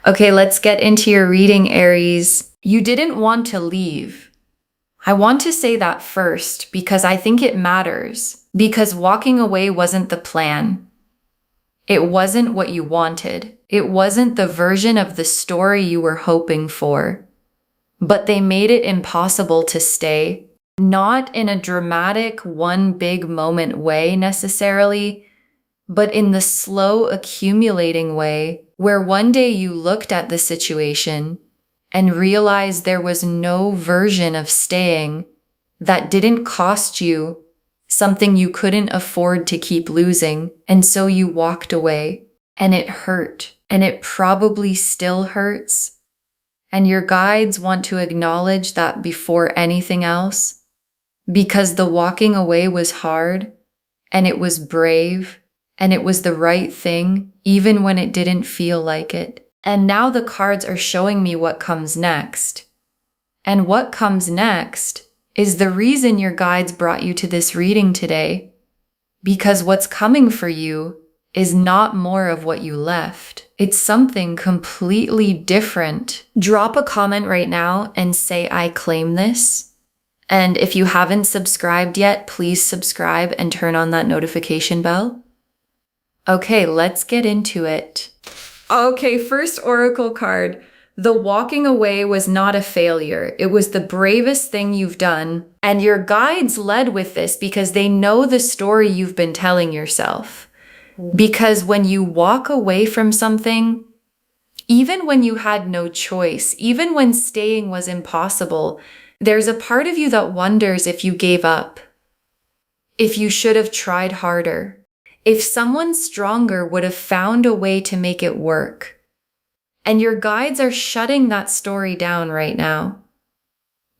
Okay, let's get into your reading, Aries. You didn't want to leave. I want to say that first because I think it matters. Because walking away wasn't the plan. It wasn't what you wanted. It wasn't the version of the story you were hoping for. But they made it impossible to stay. Not in a dramatic, one big moment way necessarily, but in the slow accumulating way where one day you looked at the situation and realized there was no version of staying that didn't cost you something you couldn't afford to keep losing. And so you walked away and it hurt and it probably still hurts. And your guides want to acknowledge that before anything else, because the walking away was hard and it was brave and it was the right thing, even when it didn't feel like it. And now the cards are showing me what comes next. And what comes next is the reason your guides brought you to this reading today. Because what's coming for you is not more of what you left. It's something completely different. Drop a comment right now and say, I claim this. And if you haven't subscribed yet, please subscribe and turn on that notification bell. Okay, let's get into it. Okay, first oracle card. The walking away was not a failure. It was the bravest thing you've done. And your guides led with this because they know the story you've been telling yourself. Because when you walk away from something, even when you had no choice, even when staying was impossible, there's a part of you that wonders if you gave up, if you should have tried harder, if someone stronger would have found a way to make it work. And your guides are shutting that story down right now.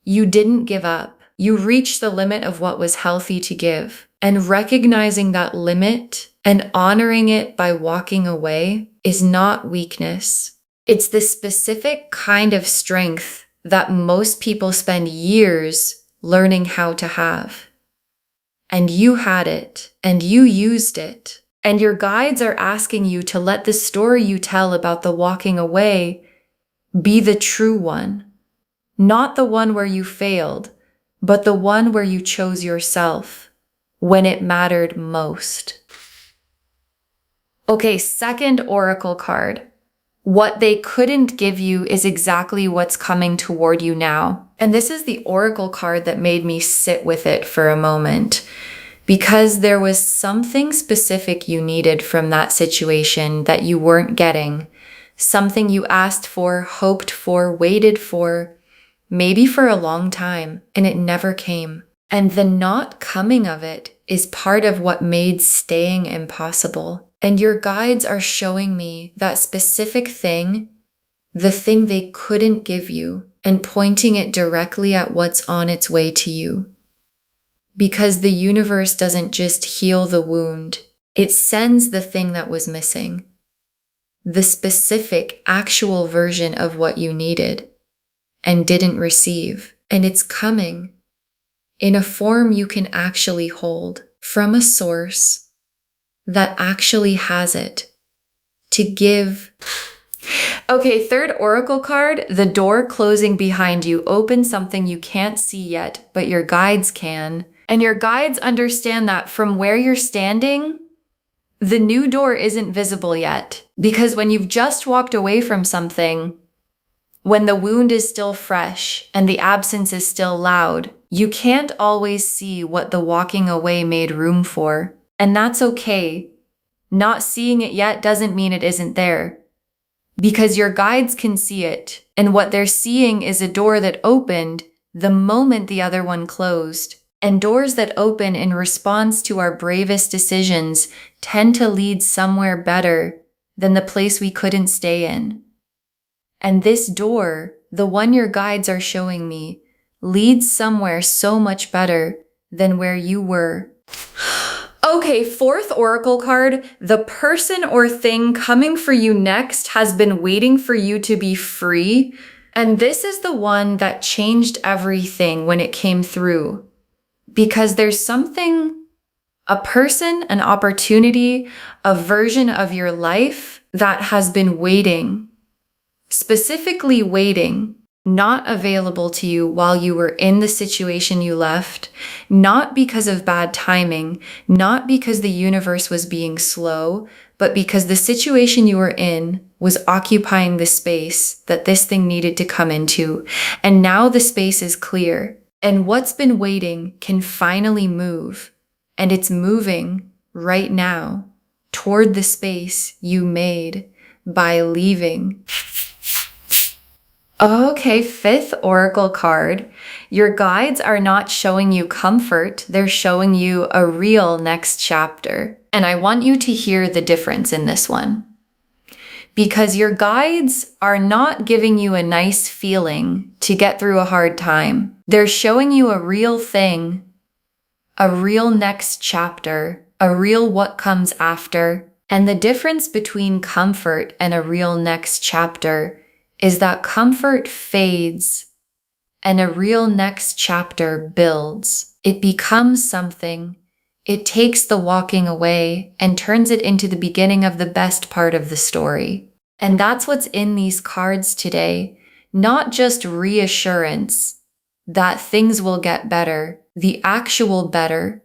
You didn't give up. You reached the limit of what was healthy to give. And recognizing that limit and honoring it by walking away is not weakness. It's the specific kind of strength that most people spend years learning how to have. And you had it, and you used it. And your guides are asking you to let the story you tell about the walking away be the true one. Not the one where you failed, but the one where you chose yourself when it mattered most. Okay, second oracle card. What they couldn't give you is exactly what's coming toward you now. And this is the oracle card that made me sit with it for a moment. Because there was something specific you needed from that situation that you weren't getting. Something you asked for, hoped for, waited for, maybe for a long time, and it never came. And the not coming of it is part of what made staying impossible. And your guides are showing me that specific thing, the thing they couldn't give you, and pointing it directly at what's on its way to you. Because the universe doesn't just heal the wound, it sends the thing that was missing. The specific, actual version of what you needed and didn't receive. And it's coming in a form you can actually hold from a source that actually has it to give. Okay, third oracle card, the door closing behind you opens something you can't see yet, but your guides can. And your guides understand that from where you're standing, the new door isn't visible yet. Because when you've just walked away from something, when the wound is still fresh and the absence is still loud, you can't always see what the walking away made room for. And that's okay. Not seeing it yet doesn't mean it isn't there. Because your guides can see it. And what they're seeing is a door that opened the moment the other one closed. And doors that open in response to our bravest decisions tend to lead somewhere better than the place we couldn't stay in. And this door, the one your guides are showing me, leads somewhere so much better than where you were. Okay, fourth oracle card, the person or thing coming for you next has been waiting for you to be free. And this is the one that changed everything when it came through. Because there's something, a person, an opportunity, a version of your life that has been waiting specifically waiting, not available to you while you were in the situation you left, not because of bad timing, not because the universe was being slow, but because the situation you were in was occupying the space that this thing needed to come into. And now the space is clear. And what's been waiting can finally move. And it's moving right now toward the space you made by leaving. Okay, fifth oracle card. Your guides are not showing you comfort, they're showing you a real next chapter. And I want you to hear the difference in this one. Because your guides are not giving you a nice feeling to get through a hard time. They're showing you a real thing, a real next chapter, a real what comes after. And the difference between comfort and a real next chapter is that comfort fades and a real next chapter builds. It becomes something. It takes the walking away and turns it into the beginning of the best part of the story. And that's what's in these cards today. Not just reassurance that things will get better, the actual better,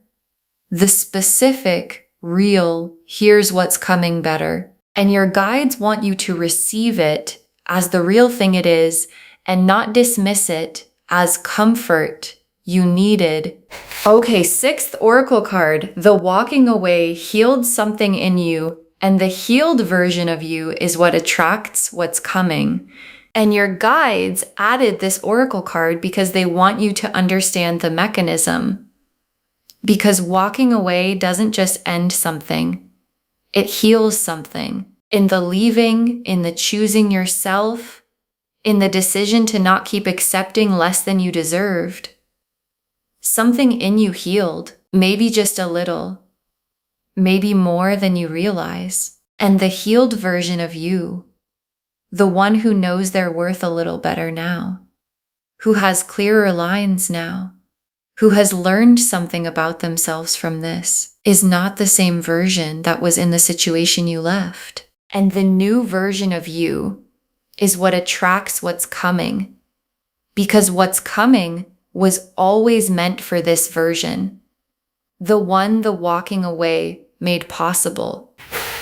the specific, real, here's what's coming better. And your guides want you to receive it as the real thing it is and not dismiss it as comfort you needed. Okay, sixth oracle card. The walking away healed something in you, and the healed version of you is what attracts what's coming. And your guides added this oracle card because they want you to understand the mechanism. Because walking away doesn't just end something, it heals something. In the leaving, in the choosing yourself, in the decision to not keep accepting less than you deserved. Something in you healed, maybe just a little, maybe more than you realize. And the healed version of you, the one who knows their worth a little better now, who has clearer lines now, who has learned something about themselves from this, is not the same version that was in the situation you left. And the new version of you is what attracts what's coming, because what's coming was always meant for this version, the one the walking away made possible.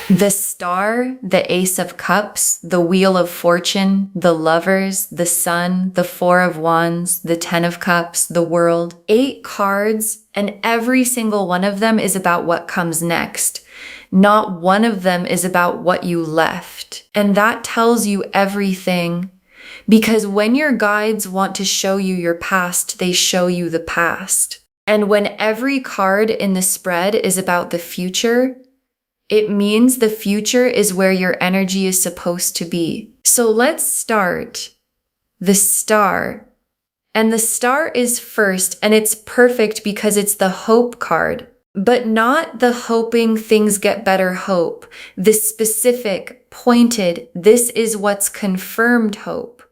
The star, the ace of cups, the wheel of fortune, the lovers, the sun, the four of wands, the 10 of cups, the world, 8 cards, and every single one of them is about what comes next. Not one of them is about what you left. And that tells you everything, because when your guides want to show you your past, they show you the past. And when every card in the spread is about the future, it means the future is where your energy is supposed to be. So let's start. The star. And the star is first, and it's perfect because it's the hope card. But not the hoping things get better hope. The specific, pointed, this is what's confirmed hope.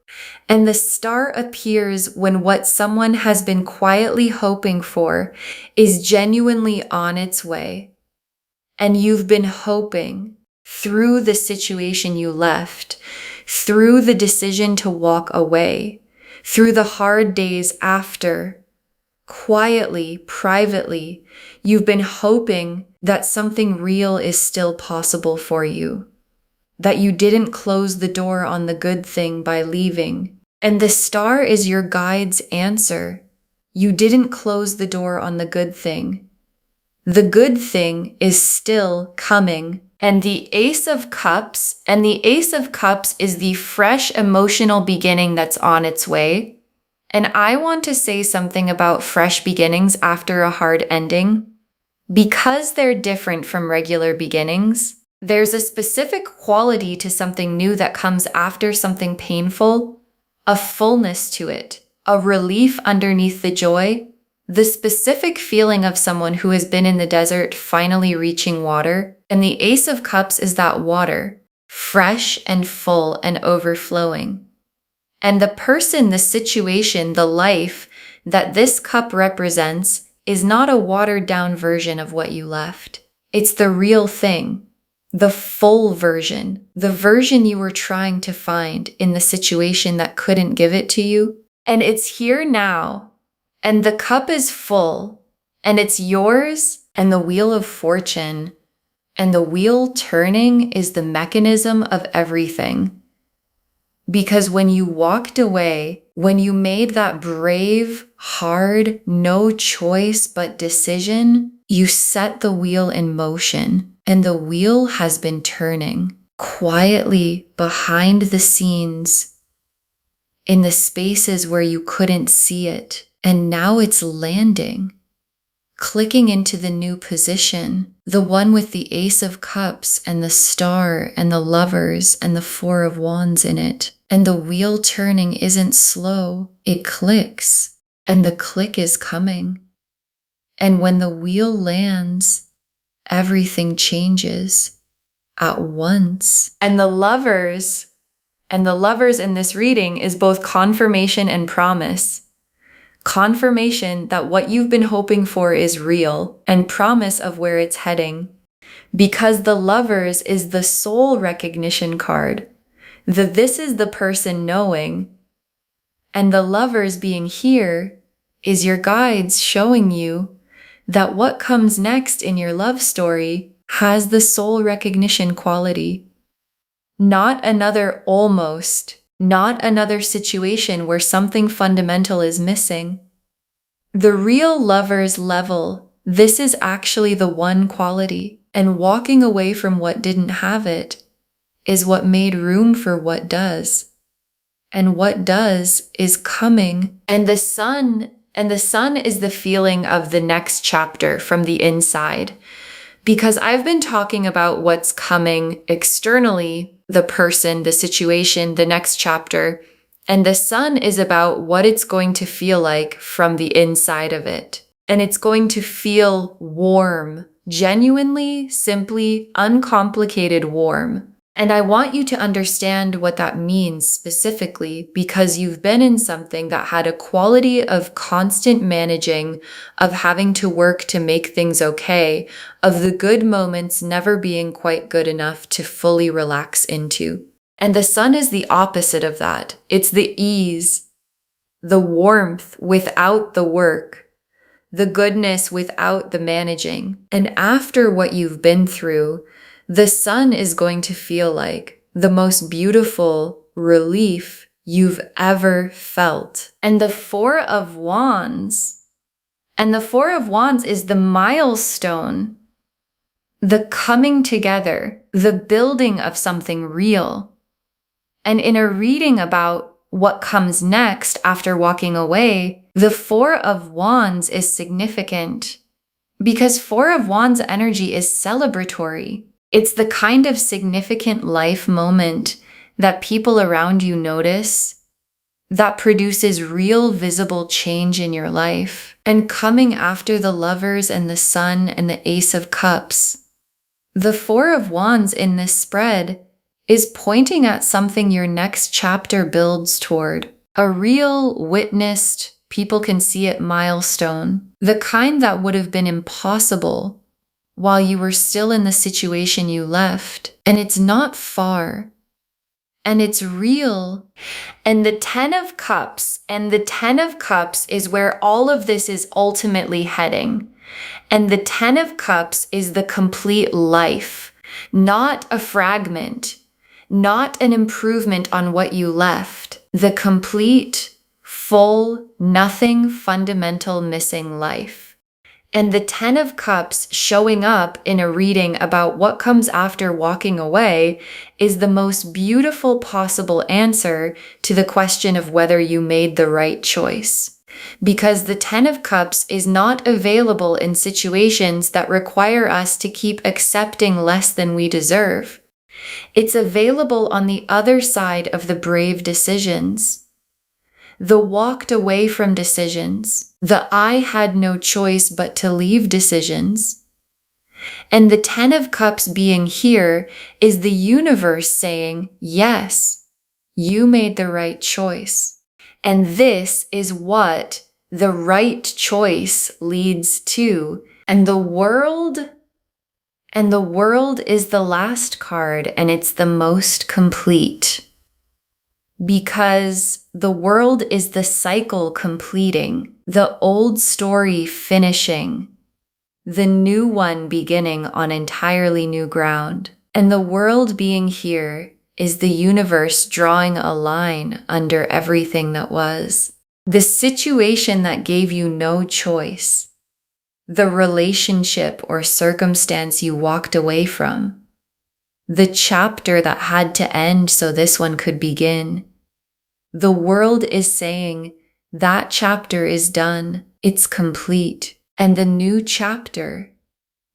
And the star appears when what someone has been quietly hoping for is genuinely on its way. And you've been hoping through the situation you left, through the decision to walk away, through the hard days after, quietly, privately, you've been hoping that something real is still possible for you, that you didn't close the door on the good thing by leaving. And the star is your guide's answer. You didn't close the door on the good thing. The good thing is still coming. And the Ace of Cups, and the Ace of Cups is the fresh emotional beginning that's on its way. And I want to say something about fresh beginnings after a hard ending. Because they're different from regular beginnings, there's a specific quality to something new that comes after something painful, a fullness to it, a relief underneath the joy, the specific feeling of someone who has been in the desert finally reaching water. And the Ace of Cups is that water, fresh and full and overflowing. And the person, the situation, the life that this cup represents is not a watered down version of what you left. It's the real thing, the full version, the version you were trying to find in the situation that couldn't give it to you. And it's here now, and the cup is full, and it's yours, and the wheel of fortune, and the wheel turning is the mechanism of everything. Because when you walked away, when you made that brave, hard, no choice but decision, you set the wheel in motion, and the wheel has been turning quietly behind the scenes in the spaces where you couldn't see it. And now it's landing, clicking into the new position, the one with the Ace of Cups and the Star and the Lovers and the Four of Wands in it. And the wheel turning isn't slow, it clicks, and the click is coming. And when the wheel lands, everything changes at once. And the lovers in this reading is both confirmation and promise. Confirmation that what you've been hoping for is real, and promise of where it's heading. Because the Lovers is the soul recognition card. This is the person knowing. And the Lovers being here is your guides showing you that what comes next in your love story has the soul recognition quality. Not another almost, not another situation where something fundamental is missing. The real Lovers level, this is actually the one quality, and walking away from what didn't have it is what made room for what does. And what does is coming. And the sun is the feeling of the next chapter from the inside. Because I've been talking about what's coming externally, the person, the situation, the next chapter, and the sun is about what it's going to feel like from the inside of it. And it's going to feel warm, genuinely, simply, uncomplicated warm. And I want you to understand what that means specifically, because you've been in something that had a quality of constant managing, of having to work to make things okay, of the good moments never being quite good enough to fully relax into. And the sun is the opposite of that. It's the ease, the warmth without the work, the goodness without the managing. And after what you've been through, the sun is going to feel like the most beautiful relief you've ever felt. And the Four of Wands is the milestone, the coming together, the building of something real. And in a reading about what comes next after walking away, the Four of Wands is significant because Four of Wands energy is celebratory. It's the kind of significant life moment that people around you notice that produces real visible change in your life. And coming after the Lovers and the Sun and the Ace of Cups, the Four of Wands in this spread is pointing at something your next chapter builds toward. A real witnessed, people can see it milestone. The kind that would have been impossible while you were still in the situation you left. And it's not far. And it's real. And the Ten of Cups is where all of this is ultimately heading. And the Ten of Cups is the complete life, not a fragment, not an improvement on what you left. The complete, full, nothing fundamental missing life. And the Ten of Cups showing up in a reading about what comes after walking away is the most beautiful possible answer to the question of whether you made the right choice. Because the Ten of Cups is not available in situations that require us to keep accepting less than we deserve. It's available on the other side of the brave decisions, the walked away from decisions, the I had no choice but to leave decisions. And the Ten of Cups being here is the universe saying, yes, you made the right choice. And this is what the right choice leads to. And the world And the world is the last card, and it's the most complete. Because the world is the cycle completing, the old story finishing, the new one beginning on entirely new ground. And the world being here is the universe drawing a line under everything that was. The situation that gave you no choice, the relationship or circumstance you walked away from, the chapter that had to end so this one could begin. The world is saying that chapter is done, it's complete, and the new chapter,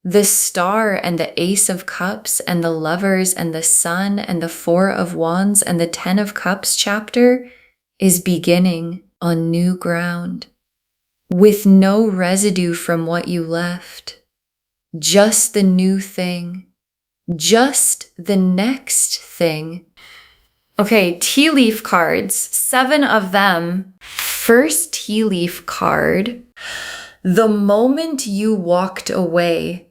the star and the ace of cups and the lovers and the sun and the 4 of wands and the 10 of cups chapter is beginning on new ground, with no residue from what you left, just the new thing, just the next thing. Okay, tea leaf cards, 7 of them. First tea leaf card, the moment you walked away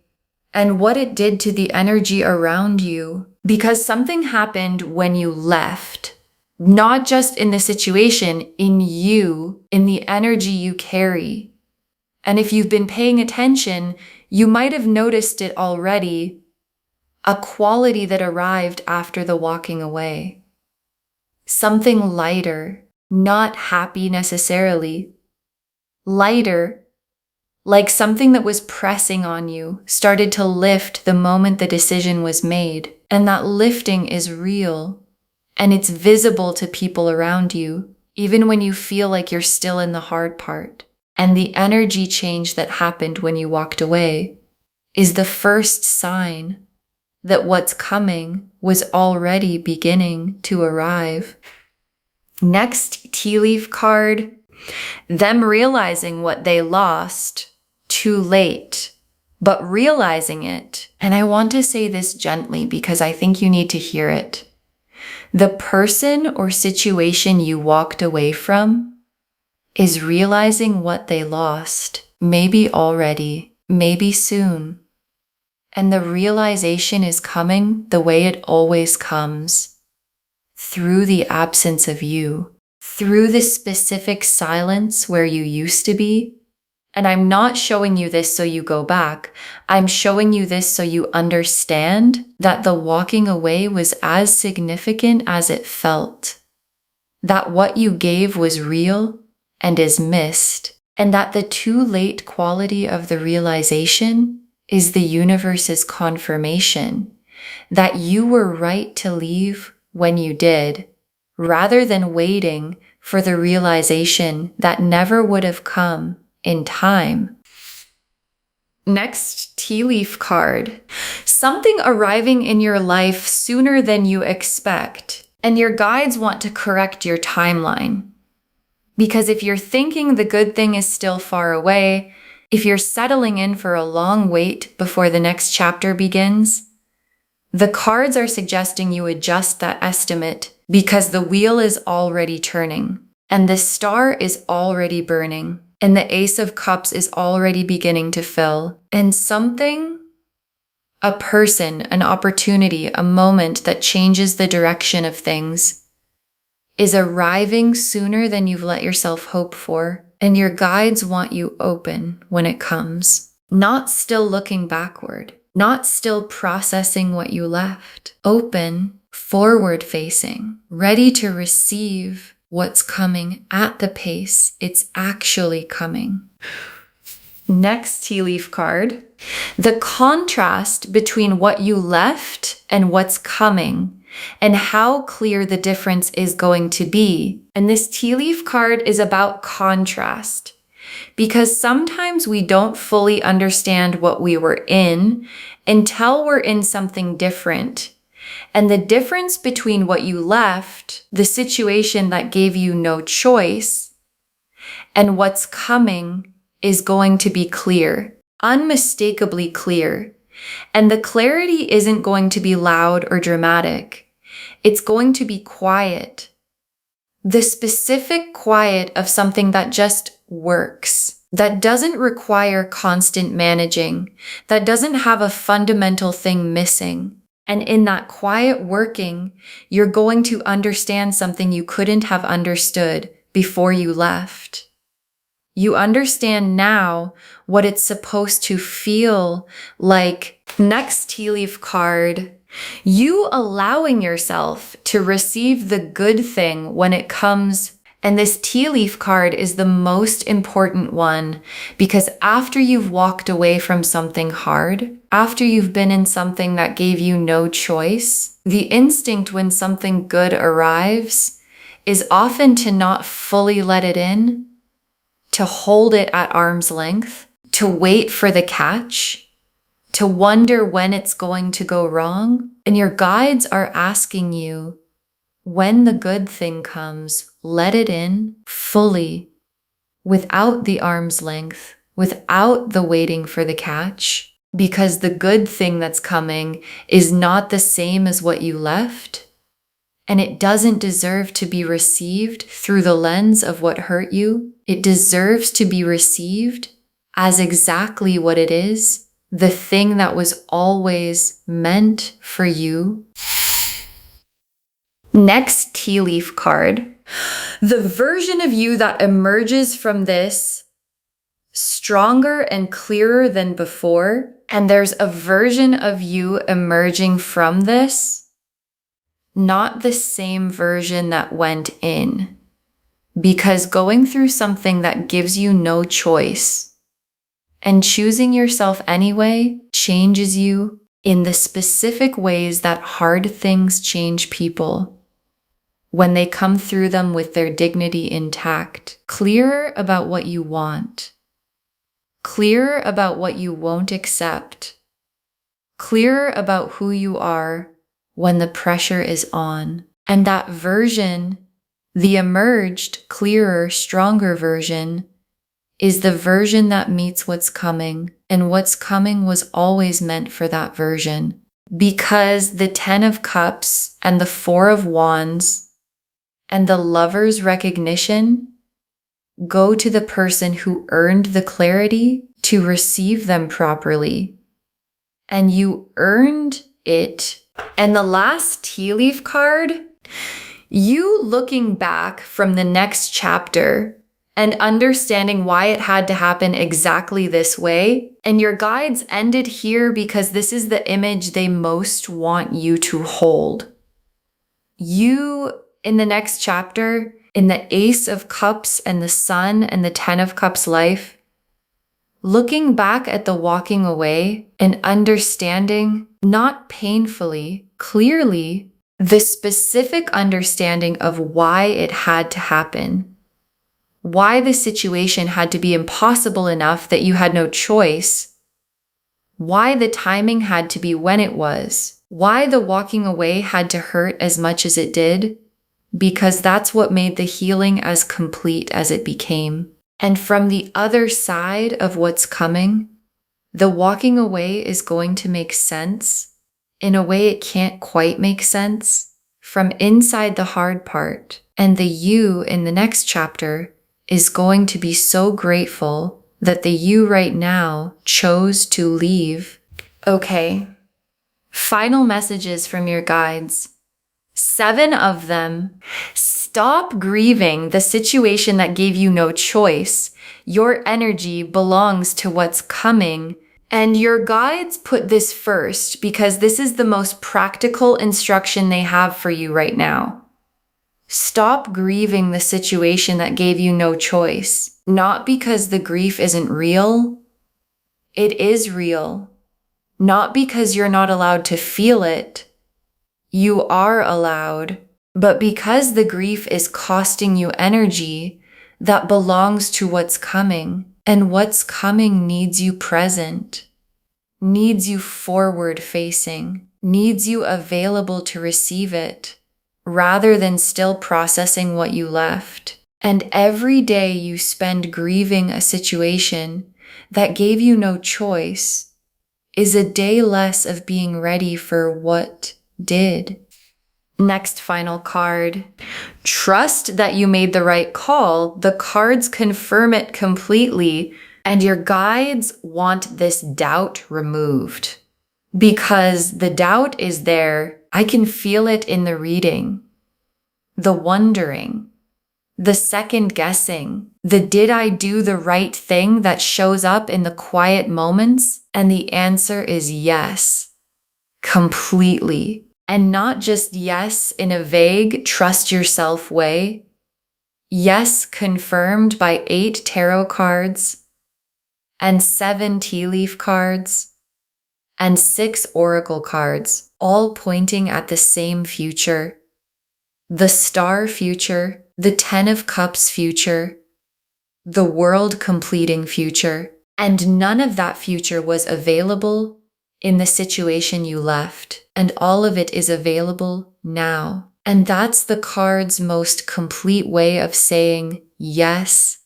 and what it did to the energy around you, because something happened when you left, not just in the situation, in you, in the energy you carry. And if you've been paying attention, you might have noticed it already, a quality that arrived after the walking away. Something lighter, not happy necessarily. Lighter, like something that was pressing on you, started to lift the moment the decision was made. And that lifting is real. And it's visible to people around you, even when you feel like you're still in the hard part. And the energy change that happened when you walked away is the first sign that what's coming was already beginning to arrive. Next tea leaf card, them realizing what they lost too late, but realizing it. And I want to say this gently because I think you need to hear it. The person or situation you walked away from is realizing what they lost, maybe already, maybe soon. And the realization is coming the way it always comes, through the absence of you, through the specific silence where you used to be. And I'm not showing you this so you go back. I'm showing you this so you understand that the walking away was as significant as it felt, that what you gave was real and is missed, and that the too late quality of the realization is the universe's confirmation that you were right to leave when you did, rather than waiting for the realization that never would have come in time. Next tea leaf card, something arriving in your life sooner than you expect, and your guides want to correct your timeline. Because if you're thinking the good thing is still far away, if you're settling in for a long wait before the next chapter begins, the cards are suggesting you adjust that estimate because the wheel is already turning and the star is already burning and the Ace of Cups is already beginning to fill. And something, a person, an opportunity, a moment that changes the direction of things is arriving sooner than you've let yourself hope for. And your guides want you open when it comes, not still looking backward, not still processing what you left. Open, forward facing, ready to receive what's coming at the pace it's actually coming. Next tea leaf card, the contrast between what you left and what's coming, and how clear the difference is going to be. And this tea leaf card is about contrast, because sometimes we don't fully understand what we were in until we're in something different. And the difference between what you left, the situation that gave you no choice, and what's coming is going to be clear, unmistakably clear. And the clarity isn't going to be loud or dramatic. It's going to be quiet. The specific quiet of something that just works, that doesn't require constant managing, that doesn't have a fundamental thing missing. And in that quiet working, you're going to understand something you couldn't have understood before you left. You understand now what it's supposed to feel like. Next tea leaf card, you allowing yourself to receive the good thing when it comes. And this tea leaf card is the most important one because after you've walked away from something hard, after you've been in something that gave you no choice, the instinct when something good arrives is often to not fully let it in, to hold it at arm's length, to wait for the catch, to wonder when it's going to go wrong. And your guides are asking you, when the good thing comes, let it in fully, without the arm's length, without the waiting for the catch, because the good thing that's coming is not the same as what you left, and it doesn't deserve to be received through the lens of what hurt you. It deserves to be received as exactly what it is, the thing that was always meant for you. Next tea leaf card, the version of you that emerges from this stronger and clearer than before. And there's a version of you emerging from this, not the same version that went in. Because going through something that gives you no choice and choosing yourself anyway changes you in the specific ways that hard things change people. When they come through them with their dignity intact, clearer about what you want, clearer about what you won't accept, clearer about who you are when the pressure is on. And that version, the emerged, clearer, stronger version, is the version that meets what's coming. And what's coming was always meant for that version. Because the 10 of Cups and the 4 of Wands and the Lover's recognition go to the person who earned the clarity to receive them properly. And you earned it. And the last tea leaf card, you looking back from the next chapter and understanding why it had to happen exactly this way. And your guides ended here because this is the image they most want you to hold. You, in the next chapter, in the Ace of Cups and the Sun and the 10 of Cups life, looking back at the walking away and understanding, not painfully, clearly, the specific understanding of why it had to happen, why the situation had to be impossible enough that you had no choice, why the timing had to be when it was, why the walking away had to hurt as much as it did, because that's what made the healing as complete as it became. And from the other side of what's coming, the walking away is going to make sense in a way it can't quite make sense from inside the hard part. And the you in the next chapter is going to be so grateful that the you right now chose to leave. Okay, final messages from your guides. 7 of them. Stop grieving the situation that gave you no choice. Your energy belongs to what's coming. And your guides put this first because this is the most practical instruction they have for you right now. Stop grieving the situation that gave you no choice. Not because the grief isn't real. It is real. Not because you're not allowed to feel it. You are allowed, but because the grief is costing you energy that belongs to what's coming, and what's coming needs you present, needs you forward facing, needs you available to receive it, rather than still processing what you left. And every day you spend grieving a situation that gave you no choice is a day less of being ready for what did. Next final card. Trust that you made the right call. The cards confirm it completely, and your guides want this doubt removed. Because the doubt is there. I can feel it in the reading. The wondering, the second guessing, the did I do the right thing that shows up in the quiet moments? And the answer is yes, completely. And not just yes in a vague, trust yourself way. Yes, confirmed by 8 tarot cards and 7 tea leaf cards and 6 oracle cards, all pointing at the same future. The star future, the 10 of cups future, the world completing future. And none of that future was available in the situation you left. And all of it is available now. And that's the card's most complete way of saying, yes,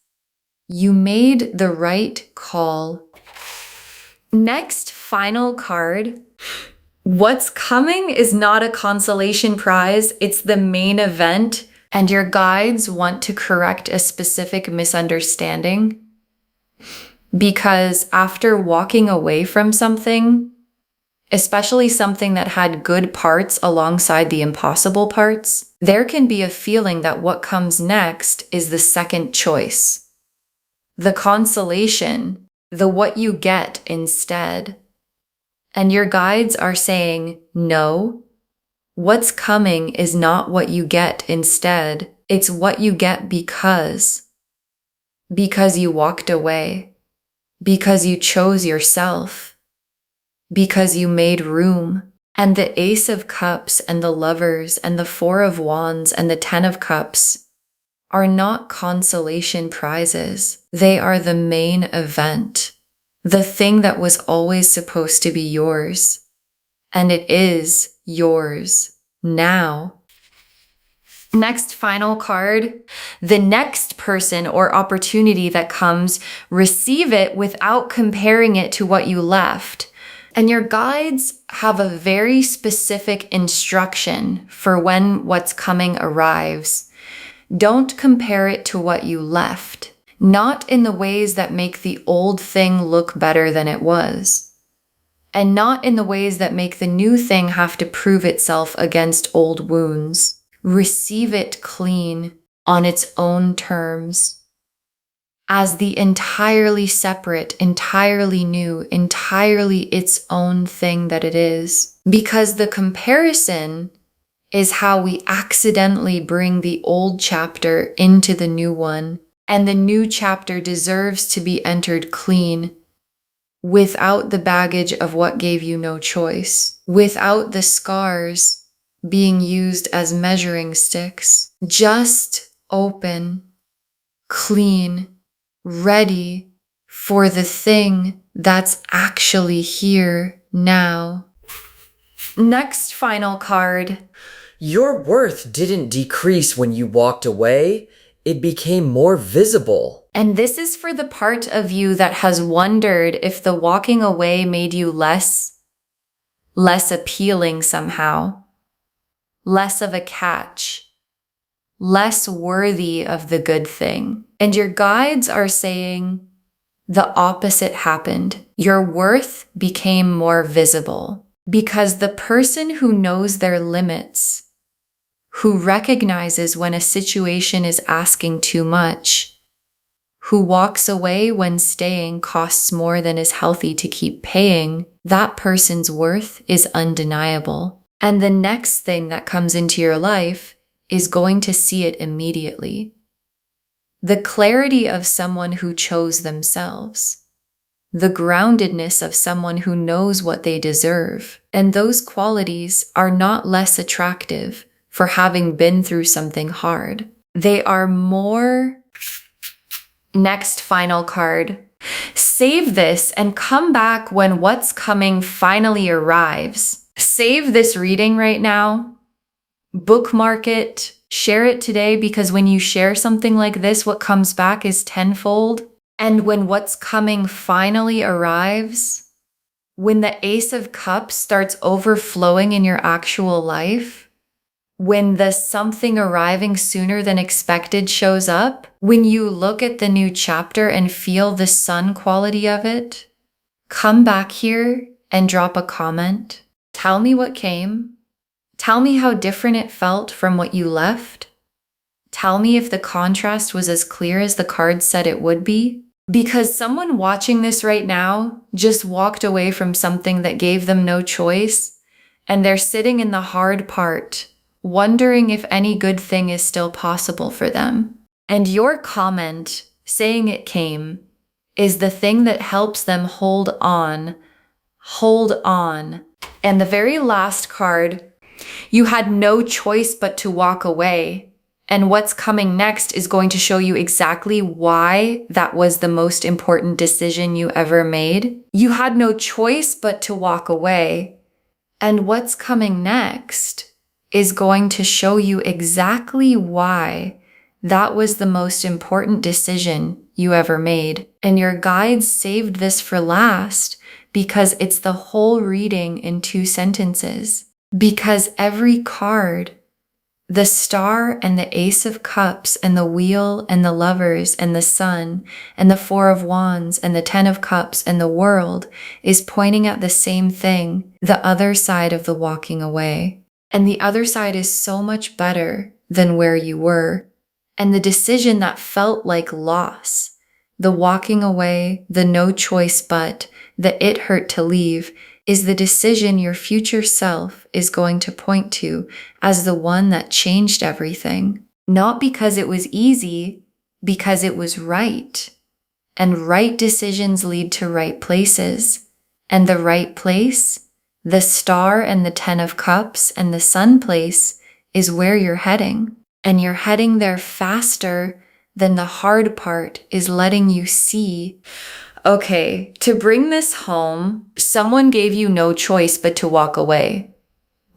you made the right call. Next, final card. What's coming is not a consolation prize. It's the main event. And your guides want to correct a specific misunderstanding. Because after walking away from something, especially something that had good parts alongside the impossible parts, there can be a feeling that what comes next is the second choice. The consolation, the what you get instead. And your guides are saying, no, what's coming is not what you get instead. It's what you get because you walked away, because you chose yourself, because you made room. And the Ace of Cups and the Lovers and the 4 of Wands and the 10 of Cups are not consolation prizes. They are the main event, the thing that was always supposed to be yours. And it is yours now. Next final card. The next person or opportunity that comes, receive it without comparing it to what you left. And your guides have a very specific instruction for when what's coming arrives. Don't compare it to what you left, not in the ways that make the old thing look better than it was, and not in the ways that make the new thing have to prove itself against old wounds. Receive it clean on its own terms, as the entirely separate, entirely new, entirely its own thing that it is. Because the comparison is how we accidentally bring the old chapter into the new one, and the new chapter deserves to be entered clean, without the baggage of what gave you no choice, without the scars being used as measuring sticks, just open, clean, ready for the thing that's actually here now. Next final card. Your worth didn't decrease when you walked away. It became more visible. And this is for the part of you that has wondered if the walking away made you less appealing somehow, less of a catch, less worthy of the good thing. And your guides are saying the opposite happened. Your worth became more visible because the person who knows their limits, who recognizes when a situation is asking too much, who walks away when staying costs more than is healthy to keep paying, that person's worth is undeniable. And the next thing that comes into your life is going to see it immediately. The clarity of someone who chose themselves. The groundedness of someone who knows what they deserve. And those qualities are not less attractive for having been through something hard. They are more. Next final card. Save this and come back when what's coming finally arrives. Save this reading right now. Bookmark it. Share it today, because when you share something like this, what comes back is tenfold. And when what's coming finally arrives, when the Ace of Cups starts overflowing in your actual life, when the something arriving sooner than expected shows up, when you look at the new chapter and feel the sun quality of it, come back here and drop a comment. Tell me what came. Tell me how different it felt from what you left. Tell me if the contrast was as clear as the cards said it would be. Because someone watching this right now just walked away from something that gave them no choice, and they're sitting in the hard part, wondering if any good thing is still possible for them. And your comment, saying it came, is the thing that helps them hold on. Hold on. And the very last card, you had no choice but to walk away. And what's coming next is going to show you exactly why that was the most important decision you ever made. You had no choice but to walk away. And what's coming next is going to show you exactly why that was the most important decision you ever made. And your guides saved this for last because it's the whole reading in 2 sentences. Because every card, the star and the ace of cups and the wheel and the lovers and the sun and the 4 of wands and the 10 of cups and the world is pointing at the same thing, the other side of the walking away. And the other side is so much better than where you were. And the decision that felt like loss, the walking away, the no choice but, the it hurt to leave, is the decision your future self is going to point to as the one that changed everything. Not because it was easy, because it was right. And right decisions lead to right places. And the right place, the star and the 10 of cups and the sun place, is where you're heading. And you're heading there faster than the hard part is letting you see. Okay, to bring this home, someone gave you no choice but to walk away.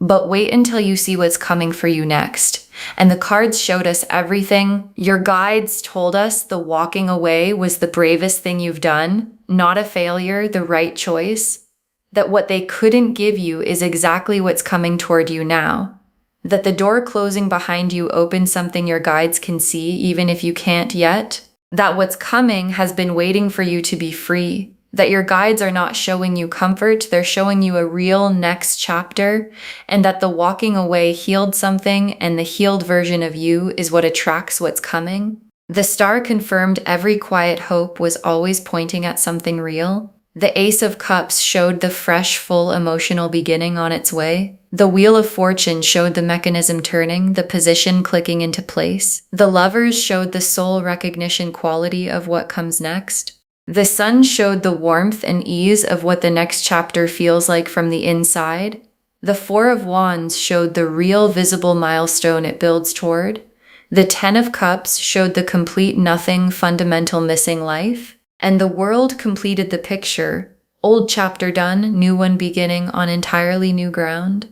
But wait until you see what's coming for you next. And the cards showed us everything. Your guides told us the walking away was the bravest thing you've done, not a failure, the right choice. That what they couldn't give you is exactly what's coming toward you now. That the door closing behind you opened something your guides can see even if you can't yet. That what's coming has been waiting for you to be free. That your guides are not showing you comfort, they're showing you a real next chapter, and that the walking away healed something, and the healed version of you is what attracts what's coming. The star confirmed every quiet hope was always pointing at something real. The Ace of Cups showed the fresh, full emotional beginning on its way. The Wheel of Fortune showed the mechanism turning, the position clicking into place. The Lovers showed the soul recognition quality of what comes next. The Sun showed the warmth and ease of what the next chapter feels like from the inside. The 4 of Wands showed the real visible milestone it builds toward. The 10 of Cups showed the complete nothing, fundamental missing life. And the World completed the picture. Old chapter done, new one beginning on entirely new ground.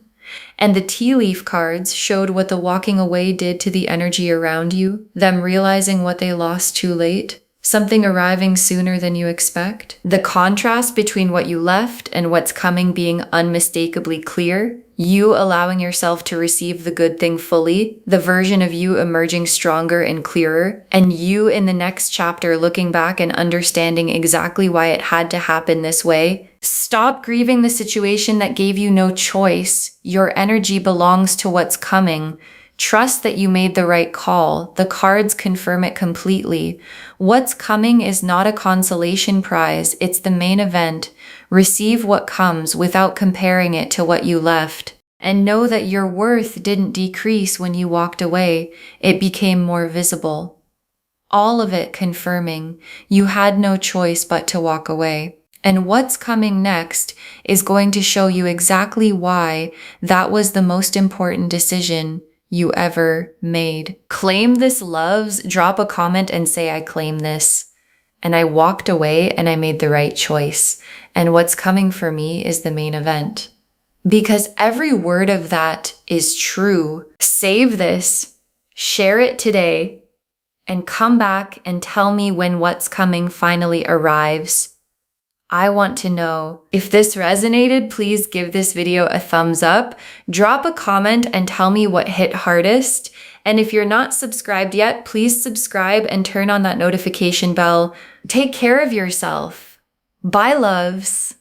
And the tea leaf cards showed what the walking away did to the energy around you, them realizing what they lost too late, something arriving sooner than you expect. The contrast between what you left and what's coming being unmistakably clear, you allowing yourself to receive the good thing fully, the version of you emerging stronger and clearer, and you in the next chapter looking back and understanding exactly why it had to happen this way. Stop grieving the situation that gave you no choice. Your energy belongs to what's coming. Trust that you made the right call. The cards confirm it completely. What's coming is not a consolation prize, it's the main event. Receive what comes without comparing it to what you left. And know that your worth didn't decrease when you walked away, it became more visible. All of it confirming you had no choice but to walk away. And what's coming next is going to show you exactly why that was the most important decision you ever made. Claim this, loves. Drop a comment and say, I claim this. And I walked away and I made the right choice. And what's coming for me is the main event. Because every word of that is true. Save this, share it today, and come back and tell me when what's coming finally arrives. I want to know. If this resonated, please give this video a thumbs up, drop a comment and tell me what hit hardest. And if you're not subscribed yet, please subscribe and turn on that notification bell. Take care of yourself. Bye, loves.